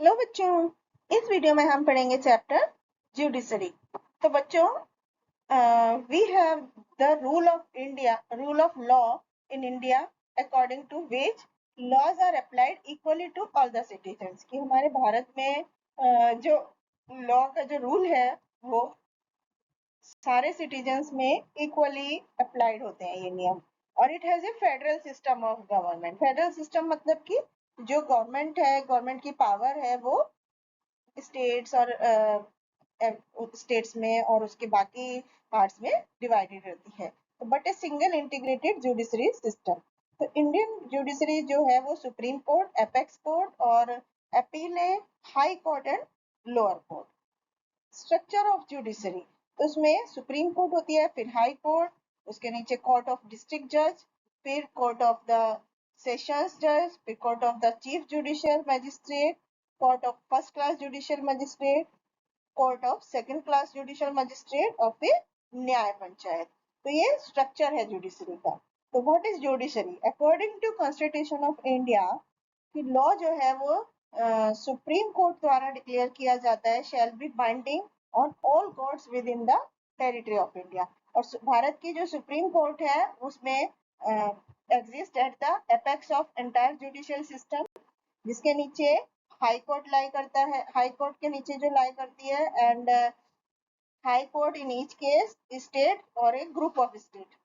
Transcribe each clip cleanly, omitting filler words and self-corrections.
Hello बच्चों, इस video में हम पढ़ेंगे चैप्टर जुडिशरी। तो बच्चों, we have the rule of law in India according to which laws are applied equally to all the citizens. कि हमारे भारत में जो लॉ का जो रूल है वो सारे सिटीजन्स में इक्वली अप्लाइड होते हैं ये नियम। और it has a federal system of government. Federal system मतलब कि जो गवर्नमेंट है, गवर्नमेंट की पावर है वो स्टेट्स और स्टेट्स में और उसके बाकी पार्ट्स में डिवाइडेड रहती है। तो but a single integrated judiciary system. तो इंडियन जुडिशरी जो है वो सुप्रीम कोर्ट, एपेक्स कोर्ट और appellate, high court and lower court. Structure of judiciary, तो उसमें सुप्रीम कोर्ट होती है, फिर हाई कोर्ट, उसके नीचे कोर्ट ऑफ डिस्ट्रिक्ट जज, फिर कोर्ट ऑफ द सेशंस जज, फिर court of the chief judicial magistrate, court of first class judicial magistrate, court of second class judicial magistrate और फिर न्याय पंचायत। तो ये स्ट्रक्चर है जुडिशरी का। तो what is judiciary? According to constitution of India, कि लॉ जो है वो सुप्रीम कोर्ट द्वारा डिक्लेयर किया जाता है, shall be binding on all courts with in the territory of India. और भारत की जो सुप्रीम कोर्ट है उसमें exist at the apex of entire judicial system, जिसके नीचे हाई कोर्ट लाई करता है, हाई कोर्ट के नीचे जो लाई करती है, and high court in each case state और एक ग्रुप ऑफ स्टेट।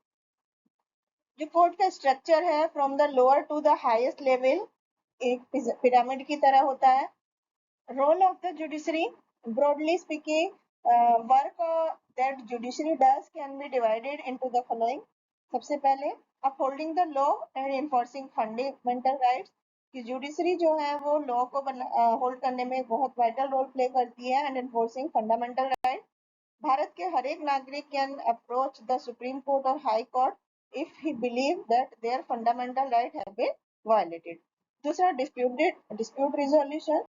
जो कोर्ट का स्ट्रक्चर है from the lower to the highest level एक पिरामिड की तरह होता है। Role of the judiciary, broadly speaking, work that judiciary does can be divided into the following. सबसे पहले upholding the law and enforcing fundamental rights, कि judiciary जो है वो लॉ को होल्ड करने में बहुत वाइटल रोल प्ले करती है, and enforcing fundamental right. Bharat के हर एक नागरिक can approach the supreme court और high court if he believe that their fundamental right have been violated. दूसरा डिस्प्यूट रिजोल्यूशन,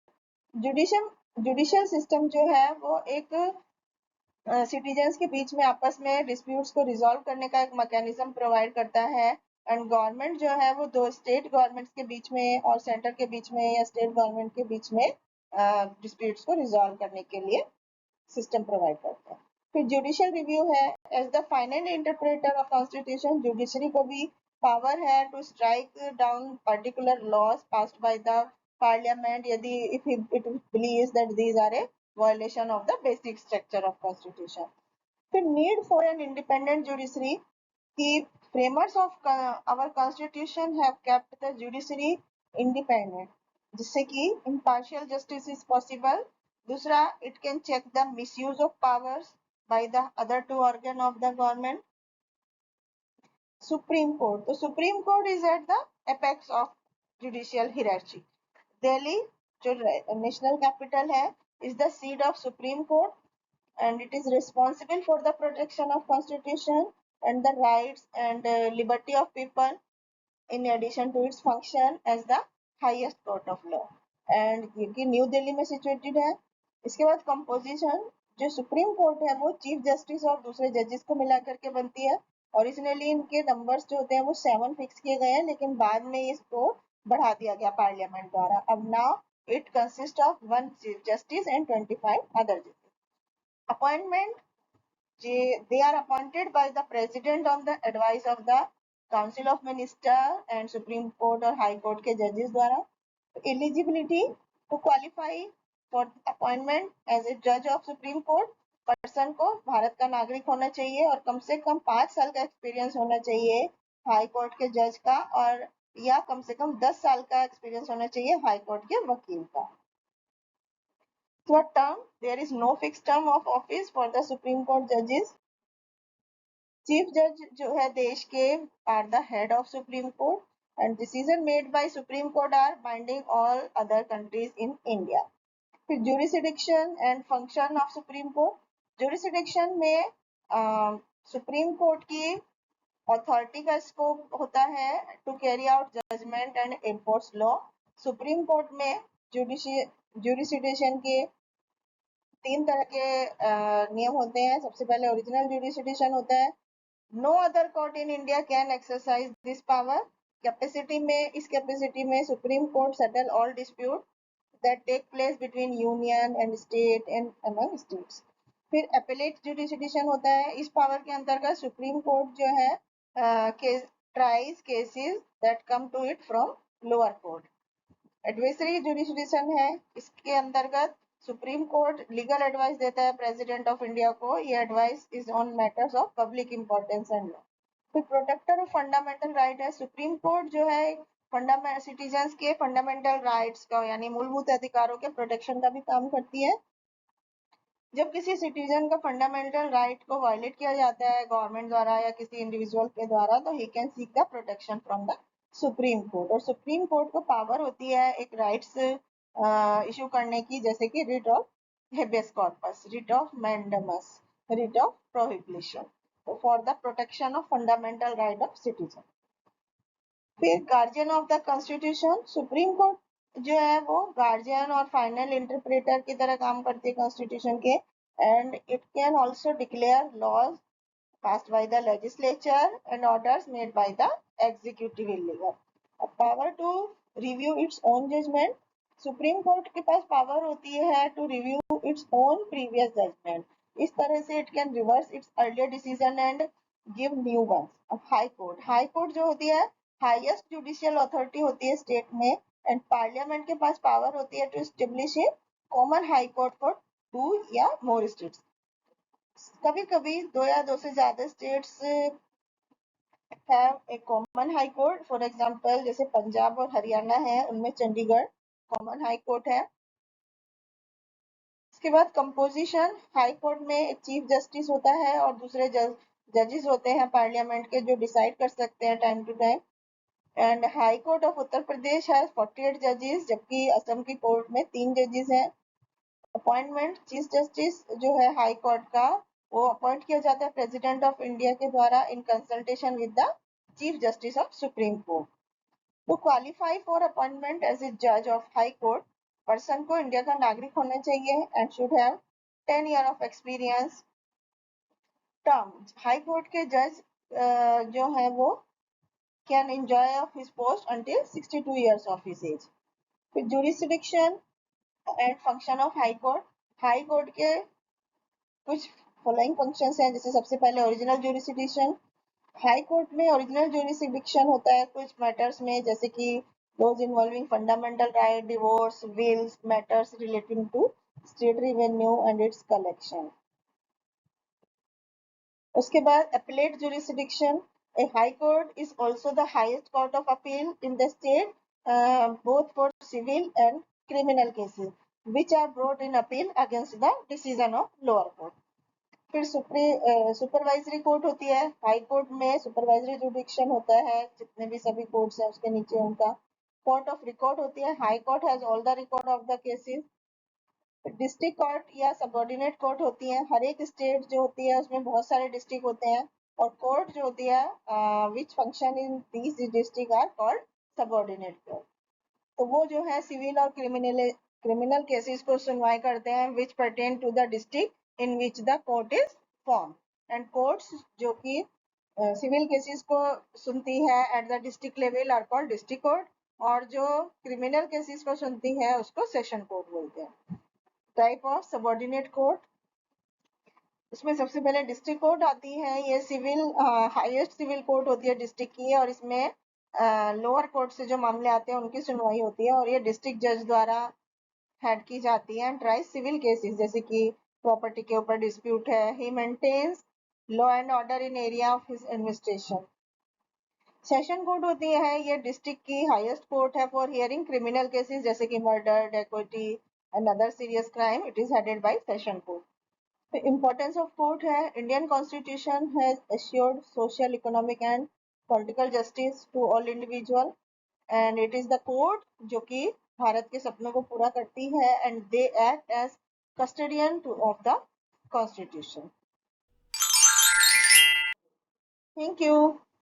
जुडिशियल सिस्टम जो है वो एक सिटीजन्स के बीच में आपस में डिस्प्यूट्स को रिजॉल्व करने का एक मैकेनिज्म प्रोवाइड करता है। एंड गवर्नमेंट जो है वो दो स्टेट गवर्नमेंट्स के बीच में और सेंटर के बीच में या स्टेट गवर्नमेंट के बीच में डिस्प्यूट्स को रिजॉल्व करने के लिए सिस्टम प्रोवाइड करता है। फिर जुडिशियल रिव्यू है, as the final interpreter of constitution judiciary को भी पावर है to strike down particular laws passed by the parliament यदि if it believes that these are a violation of the basic structure of constitution. फिर need for an independent judiciary, कि framers of our constitution have kept the judiciary independent, जिससे कि impartial justice is possible. दूसरा, it can check the misuse of powers by the other two organ of the government. Supreme Court, तो Supreme Court is at the apex of judicial hierarchy. Delhi जो national capital है is the seat of Supreme Court, and it is responsible for the protection of constitution and the rights and liberty of people, in addition to its function as the highest court of law, and ये new Delhi में situated है। इसके बाद composition, जो supreme court है वो chief justice और दूसरे जजेस को मिला करके बनती है। ओरिजिनली इनके नंबर्स जो होते हैं वो 7 फिक्स किए गए हैं, लेकिन बाद में इसको बढ़ा दिया गया पार्लियामेंट द्वारा। अब now it consists of 1 chief justice and 25 other judges. Appointment, they are appointed by the president on the advice of the council of minister and supreme court और high court के judges द्वारा। Eligibility, to qualify for appointment as a judge of supreme court, person को भारत का नागरिक होना चाहिए और कम से कम 5 साल का एक्सपीरियंस होना चाहिए हाई कोर्ट के जज का, और या कम से कम 10 साल का एक्सपीरियंस होना चाहिए हाई कोर्ट के वकील का। Third term, there is no fixed term of office for the Supreme Court judges. Chief Judge जो है देश के are the head of Supreme Court, and decision made by Supreme Court are binding all other countries in India. फिर jurisdiction and function of Supreme Court. Jurisdiction में Supreme Court की authority का scope होता है to carry out judgment and enforce law. Supreme Court में jurisdiction के 3 तरह के नियम होते हैं। सबसे पहले ओरिजिनल जुडिशिएशन होता है। No other court in India can exercise this power. इस कैपेसिटी में Supreme Court settle all dispute. that take place between union and state and among states. फिर appellate jurisdiction होता है, इस पावर के अंतर्गत सुप्रीम कोर्ट जो है tries cases that come to it from lower court. Advisory jurisdiction है, इसके अंतर्गत सुप्रीम कोर्ट लीगल एडवाइस देता है प्रेसिडेंट ऑफ इंडिया को. ये advice is on matters of public importance and law. फिर प्रोटेक्टर ऑफ फंडामेंटल राइट है. Supreme court जो है सिटीजन्स के फंडामेंटल राइट्स का यानी मूलभूत अधिकारों के प्रोटेक्शन का भी काम करती है. जब किसी सिटीजन का फंडामेंटल राइट को वायलेट किया जाता है गवर्नमेंट द्वारा या किसी इंडिविजुअल के द्वारा, तो he can seek the protection from the supreme court. और सुप्रीम कोर्ट को पावर होती है एक राइट्स इशू करने की, जैसे कि writ of habeas corpus, writ of mandamus, writ of prohibition, for the protection of fundamental right of citizen. फिर guardian of the constitution. Supreme court जो है वो गार्जियन और फाइनल इंटरप्रेटर की तरह काम करती है कॉन्स्टिट्यूशन के. And it can also declare laws passed by the legislature and orders made by the executive illegal. A power to review its own judgment. Supreme Court के पास पावर होती है to review its own previous judgment. इस तरह से it can reverse its earlier decision and give new ones. अब high court जो होती है हाईएस्ट जुडिशियल अथॉरिटी होती है स्टेट में, एंड पार्लियामेंट के पास पावर होती है to establish a common high court for 2 या मोर स्टेट्स. कभी कभी 2 या 2 से ज्यादा states have a common high court. For example जैसे पंजाब और हरियाणा है, उनमें चंडीगढ़ कॉमन हाई कोर्ट है. इसके बाद कंपोजिशन. हाई कोर्ट में एक चीफ जस्टिस होता है और दूसरे जजेस होते हैं पार्लियामेंट के जो डिसाइड कर सकते हैं time to time. And high court of Uttar Pradesh है 48 जजेस, जबकि असम की कोर्ट में 3 जजेस हैं. अपॉइंटमेंट. चीफ जस्टिस जो है हाई कोर्ट का वो अपॉइंट किया जाता है प्रेसिडेंट ऑफ इंडिया के द्वारा in consultation with the chief justice of supreme court. To qualify for appointment as a जज ऑफ हाई कोर्ट, पर्सन को इंडिया का नागरिक होना चाहिए and should have 10 year of experience. Term. High court के जज जो है वो can enjoy of his post until 62 years of his age. फिर jurisdiction and function of high court. High court के कुछ फॉलोइंग फंक्शंस हैं, जैसे सबसे पहले ओरिजिनल जुरिस्डिक्शन. हाई कोर्ट में ओरिजिनल जुरिस्डिक्शन होता है कुछ मैटर्स में, जैसे कि those involving fundamental right, divorce, wills, matters relating to state revenue and its collection. उसके बाद appellate jurisdiction. A high court is also the highest court of appeal in the state, both for civil and criminal cases which are brought in appeal against the decision of lower court. फिर supervisory court होती है. High court में supervisory जुडिक्शन होता है, जितने भी सभी courts हैं उसके नीचे उनका. कोर्ट ऑफ रिकॉर्ड होती है. High court has all the record of the cases. District court या सबऑर्डिनेट कोर्ट होती है. हर एक स्टेट जो होती है उसमें बहुत सारे डिस्ट्रिक्ट होते हैं, और कोर्ट जो होती है which function in these district are called subordinate court. तो वो जो है सिविल और क्रिमिनल केसेस को सुनवाई करते हैं which pertain to the district in which the court is form. And courts जो कि सिविल केसेस को सुनती है at the district level are called district court, और जो क्रिमिनल केसेस को सुनती है उसको सेशन कोर्ट बोलते हैं. Type of subordinate court. इसमें सबसे पहले डिस्ट्रिक्ट कोर्ट आती है. ये सिविल हाईएस्ट सिविल कोर्ट होती है डिस्ट्रिक्ट की, और इसमें लोअर कोर्ट से जो मामले आते हैं उनकी सुनवाई होती है, और ये डिस्ट्रिक्ट जज द्वारा हेड की जाती है. ट्राई सिविल केसेस, जैसे कि प्रॉपर्टी के ऊपर डिस्प्यूट है. He maintains law and order in area of his administration. Session court होती है, ये डिस्ट्रिक्ट की हाईएस्ट कोर्ट है फॉर हियरिंग क्रिमिनल केसेस जैसे कि murder, dacoity and other serious crime. It is headed by session court. The importance of court है. Indian Constitution has assured social, economic and political justice to all individual, and it is the court जो कि भारत के सपनों को पूरा करती है, and they act as custodian of the Constitution. Thank you.